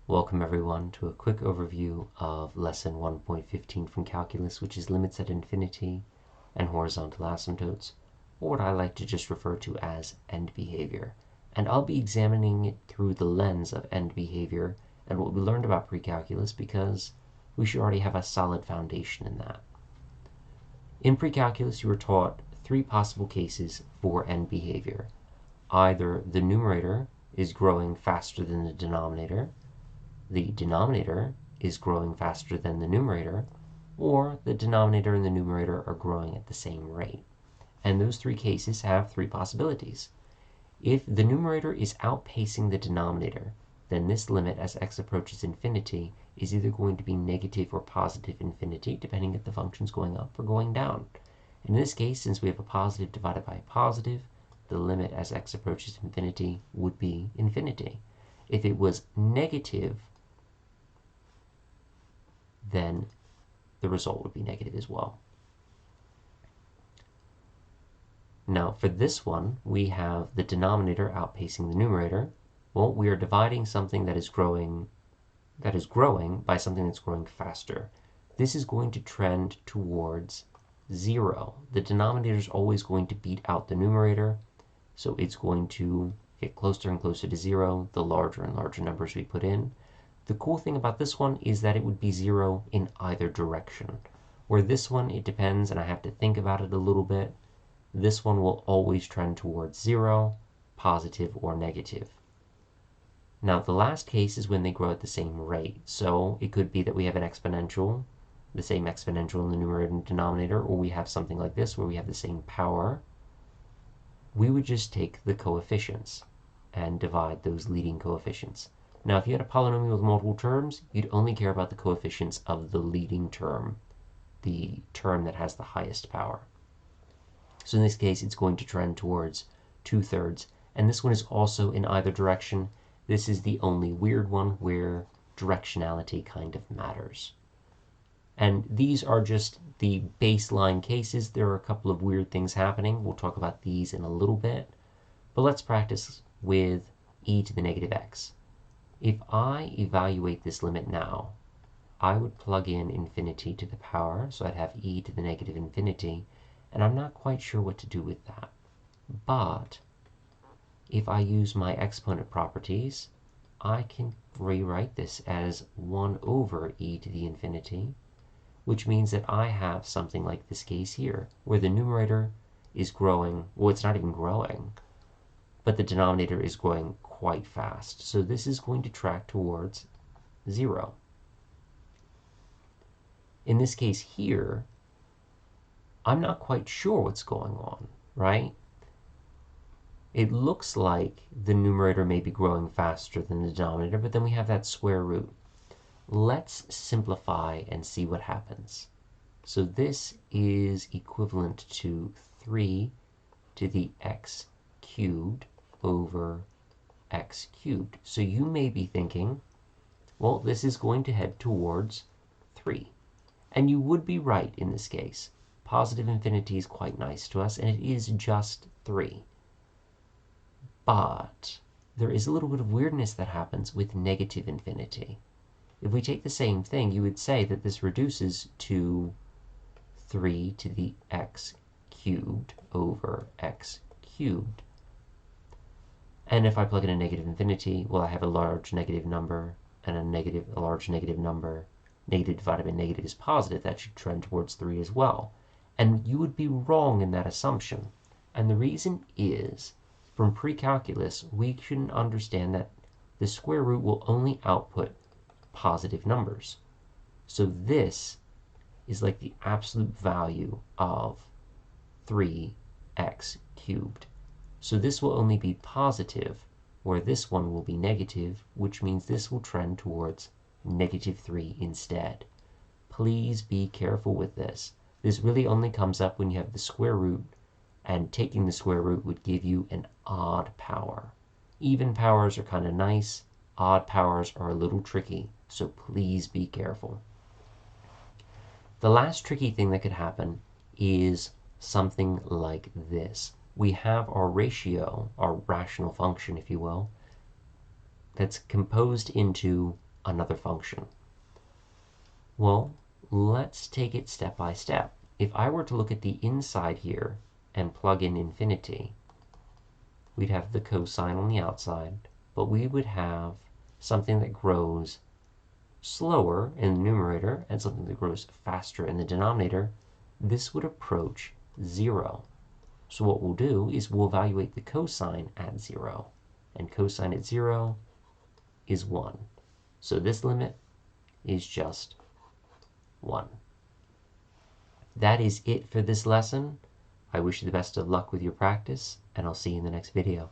Welcome everyone to a quick overview of lesson 1.15 from calculus, which is limits at infinity and horizontal asymptotes, or what I like to just refer to as end behavior. And I'll be examining it through the lens of end behavior and what we learned about pre-calculus, because we should already have a solid foundation in that. In pre-calculus, you were taught three possible cases for end behavior. Either the numerator is growing faster than the denominator is growing faster than the numerator, or the denominator and the numerator are growing at the same rate. And those three cases have three possibilities. If the numerator is outpacing the denominator, then this limit as x approaches infinity is either going to be negative or positive infinity, depending if the function's going up or going down. In this case, since we have a positive divided by a positive, the limit as x approaches infinity would be infinity. If it was negative, then the result would be negative as well. Now for this one, we have the denominator outpacing the numerator. Well, we are dividing something that is growing by something that's growing faster. This is going to trend towards 0. The denominator is always going to beat out the numerator, so it's going to get closer and closer to 0 the larger and larger numbers we put in. The cool thing about this one is that it would be 0 in either direction. Where this one, it depends, and I have to think about it a little bit. This one will always trend towards 0, positive or negative. Now, the last case is when they grow at the same rate. So it could be that we have an exponential, the same exponential in the numerator and denominator, or we have something like this where we have the same power. We would just take the coefficients and divide those leading coefficients. Now, if you had a polynomial with multiple terms, you'd only care about the coefficients of the leading term, the term that has the highest power. So in this case, it's going to trend towards 2/3, and this one is also in either direction. This is the only weird one where directionality kind of matters. And these are just the baseline cases. There are a couple of weird things happening. We'll talk about these in a little bit, but let's practice with e to the negative x. If I evaluate this limit now, I would plug in infinity to the power, so I'd have e to the negative infinity, and I'm not quite sure what to do with that. But if I use my exponent properties, I can rewrite this as 1 over e to the infinity, which means that I have something like this case here, where the numerator is growing, well, it's not even growing, but the denominator is growing quite fast. So this is going to track towards 0. In this case here, I'm not quite sure what's going on, right? It looks like the numerator may be growing faster than the denominator, but then we have that square root. Let's simplify and see what happens. So this is equivalent to 3 to the x cubed over x cubed. So you may be thinking, well, this is going to head towards 3. And you would be right in this case. Positive infinity is quite nice to us, and it is just 3. But there is a little bit of weirdness that happens with negative infinity. If we take the same thing, you would say that this reduces to 3 to the x cubed over x cubed. And if I plug in a negative infinity, well, I have a large negative number and a large negative number. Negative divided by negative is positive. That should trend towards 3 as well. And you would be wrong in that assumption. And the reason is, from pre-calculus, we should understand that the square root will only output positive numbers. So this is like the absolute value of 3x cubed. So this will only be positive, where this one will be negative, which means this will trend towards -3 instead. Please be careful with this. This really only comes up when you have the square root, and taking the square root would give you an odd power. Even powers are kind of nice. Odd powers are a little tricky, so please be careful. The last tricky thing that could happen is something like this. We have our ratio, our rational function, if you will, that's composed into another function. Well, let's take it step by step. If I were to look at the inside here and plug in infinity, we'd have the cosine on the outside, but we would have something that grows slower in the numerator and something that grows faster in the denominator. This would approach 0. So what we'll do is we'll evaluate the cosine at 0, and cosine at 0 is 1. So this limit is just 1. That is it for this lesson. I wish you the best of luck with your practice, and I'll see you in the next video.